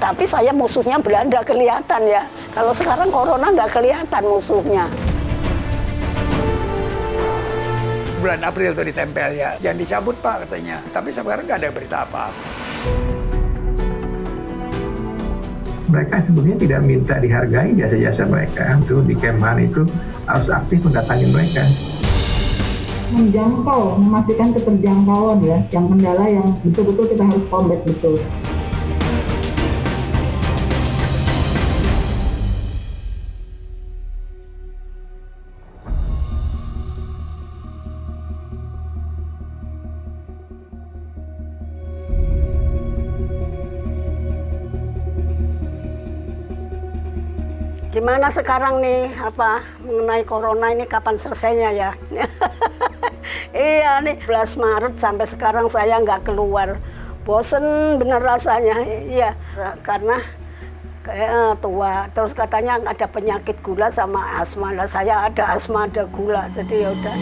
Tapi saya musuhnya Belanda kelihatan ya. Kalau sekarang corona nggak kelihatan musuhnya. Bulan April tuh ditempel ya, jangan dicabut Pak katanya. Tapi sekarang nggak ada berita apa-apa. Mereka sebetulnya tidak minta dihargai jasa-jasa mereka. Untuk di Kemhan itu harus aktif mendatangi mereka. Menjangkau, memastikan keterjangkauan ya, yang kendala yang betul-betul kita harus combat betul. Gimana sekarang nih mengenai corona ini kapan selesainya ya? Iya nih 11 Maret sampai sekarang saya nggak keluar. Bosen bener rasanya. Iya, karena kayak tua. Terus katanya ada penyakit gula sama asma. Lah saya ada asma, ada gula. Jadi ya udah.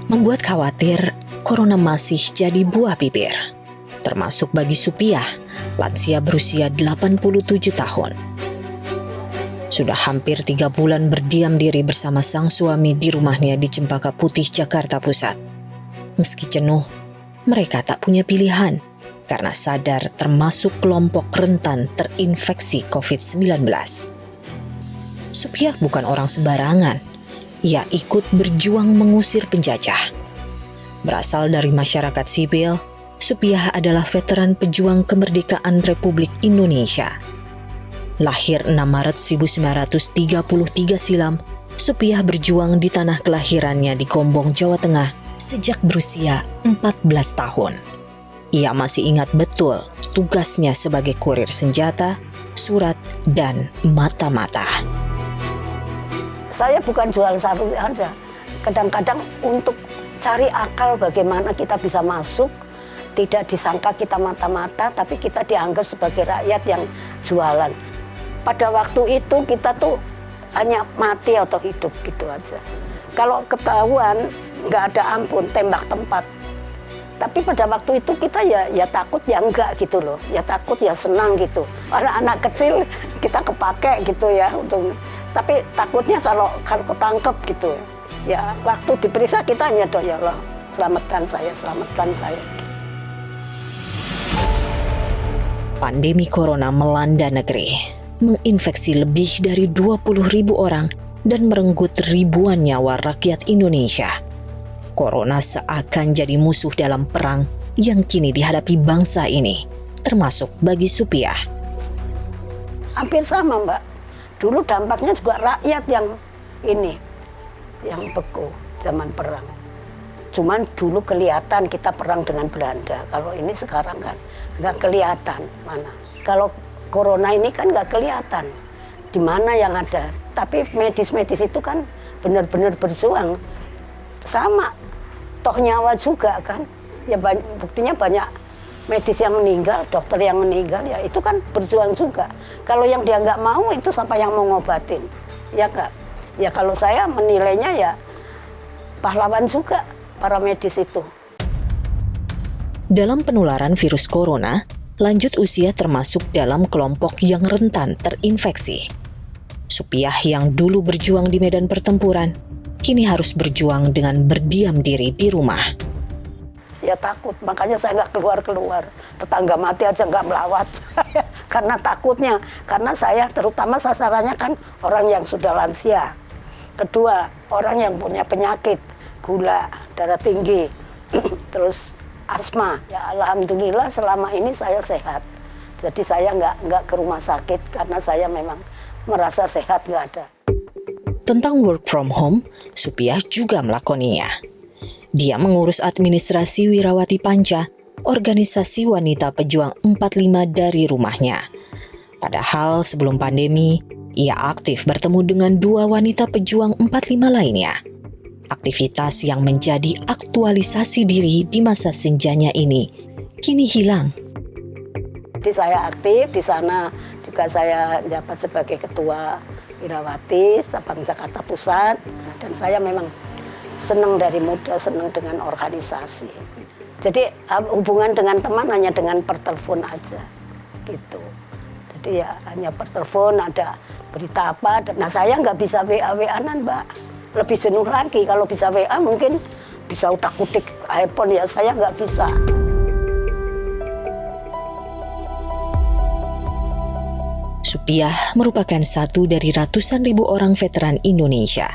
Membuat khawatir, corona masih jadi buah bibir. Termasuk bagi Supiah, lansia berusia 87 tahun. Sudah hampir 3 bulan berdiam diri bersama sang suami di rumahnya di Cempaka Putih, Jakarta Pusat. Meski jenuh, mereka tak punya pilihan karena sadar termasuk kelompok rentan terinfeksi COVID-19. Supiah bukan orang sembarangan. Ia ikut berjuang mengusir penjajah. Berasal dari masyarakat sipil, Supiah adalah veteran pejuang kemerdekaan Republik Indonesia. Lahir 6 Maret 1933 silam, Supiah berjuang di tanah kelahirannya di Gombong, Jawa Tengah sejak berusia 14 tahun. Ia masih ingat betul tugasnya sebagai kurir senjata, surat, dan mata-mata. Saya bukan jual sapu aja. Kadang-kadang untuk cari akal bagaimana kita bisa masuk, tidak disangka kita mata-mata, tapi kita dianggap sebagai rakyat yang jualan. Pada waktu itu kita tuh hanya mati atau hidup gitu aja. Kalau ketahuan nggak ada ampun, tembak tempat. Tapi pada waktu itu kita ya takut ya enggak gitu loh. Ya takut ya senang gitu. Anak-anak kecil kita kepake gitu ya untuk. Tapi takutnya kalau ketangkep gitu. Ya waktu diperiksa kita hanya doa ya Allah, selamatkan saya, selamatkan saya. Pandemi corona melanda negeri, menginfeksi lebih dari 20.000 orang dan merenggut ribuan nyawa rakyat Indonesia. Corona seakan jadi musuh dalam perang yang kini dihadapi bangsa ini, termasuk bagi Supiah. Hampir sama Mbak, dulu dampaknya juga rakyat yang beku zaman perang. Cuman dulu kelihatan kita perang dengan Belanda, kalau ini sekarang kan nggak kelihatan mana. Kalau corona ini kan nggak kelihatan di mana yang ada. Tapi medis-medis itu kan benar-benar berjuang. Sama, toh nyawa juga kan. Ya buktinya banyak medis yang meninggal, dokter yang meninggal, ya itu kan berjuang juga. Kalau yang dia nggak mau itu sampai yang mau ngobatin, ya nggak. Ya kalau saya menilainya ya pahlawan juga para medis itu. Dalam penularan virus corona, lanjut usia termasuk dalam kelompok yang rentan terinfeksi. Supiah yang dulu berjuang di medan pertempuran, kini harus berjuang dengan berdiam diri di rumah. Ya takut, makanya saya nggak keluar-keluar. Tetangga mati aja nggak melawat. Karena takutnya, karena saya terutama sasarannya kan orang yang sudah lansia. Kedua, orang yang punya penyakit, gula, darah tinggi, terus asma. Ya alhamdulillah selama ini saya sehat. Jadi saya nggak ke rumah sakit karena saya memang merasa sehat, nggak ada. Tentang work from home, Supiah juga melakoninya. Dia mengurus administrasi Wirawati Panca, organisasi wanita pejuang 45 dari rumahnya. Padahal sebelum pandemi, ia aktif bertemu dengan 2 wanita pejuang 45 lainnya. Aktivitas yang menjadi aktualisasi diri di masa senjanya ini kini hilang. Jadi saya aktif di sana, juga saya jabat sebagai ketua Wirawati Sabang Jakarta Pusat, dan saya memang senang dari muda, senang dengan organisasi. Jadi hubungan dengan teman hanya dengan pertelepon aja, gitu. Jadi ya hanya pertelepon, ada berita apa. Nah saya nggak bisa WA-WA-an, Mbak. Lebih jenuh lagi, kalau bisa WA mungkin bisa utak-utik iPhone, ya saya nggak bisa. Supiah merupakan satu dari ratusan ribu orang veteran Indonesia.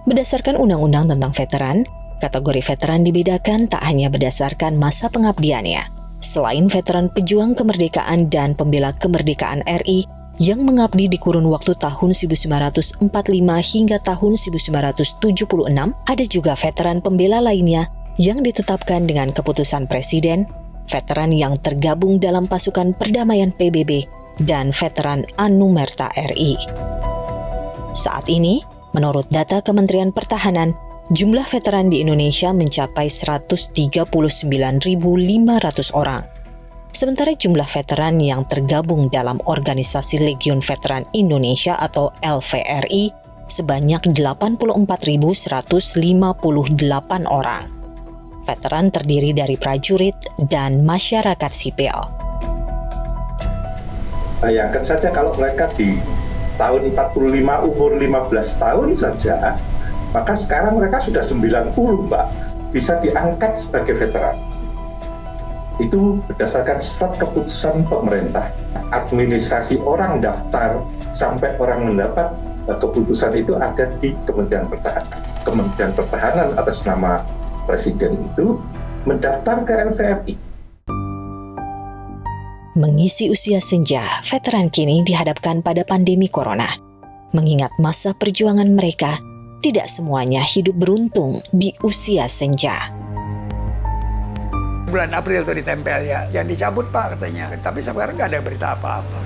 Berdasarkan undang-undang tentang veteran, kategori veteran dibedakan tak hanya berdasarkan masa pengabdiannya. Selain veteran pejuang kemerdekaan dan pembela kemerdekaan RI yang mengabdi di kurun waktu tahun 1945 hingga tahun 1976, ada juga veteran pembela lainnya yang ditetapkan dengan keputusan Presiden, veteran yang tergabung dalam pasukan perdamaian PBB, dan veteran Anumerta RI. Saat ini, menurut data Kementerian Pertahanan, jumlah veteran di Indonesia mencapai 139.500 orang. Sementara jumlah veteran yang tergabung dalam Organisasi Legiun Veteran Indonesia atau LVRI sebanyak 84.158 orang. Veteran terdiri dari prajurit dan masyarakat sipil. Bayangkan saja kalau mereka di tahun 45 umur 15 tahun saja, maka sekarang mereka sudah 90, Mbak, bisa diangkat sebagai veteran. Itu berdasarkan surat keputusan pemerintah. Administrasi orang daftar sampai orang mendapat keputusan itu ada di Kementerian Pertahanan. Kementerian Pertahanan atas nama Presiden itu mendaftar ke LVRI. Mengisi usia senja, veteran kini dihadapkan pada pandemi corona. Mengingat masa perjuangan mereka, tidak semuanya hidup beruntung di usia senja. Bulan April tuh ditempel ya, jangan dicabut Pak katanya. Tapi sekarang nggak ada berita apa-apa.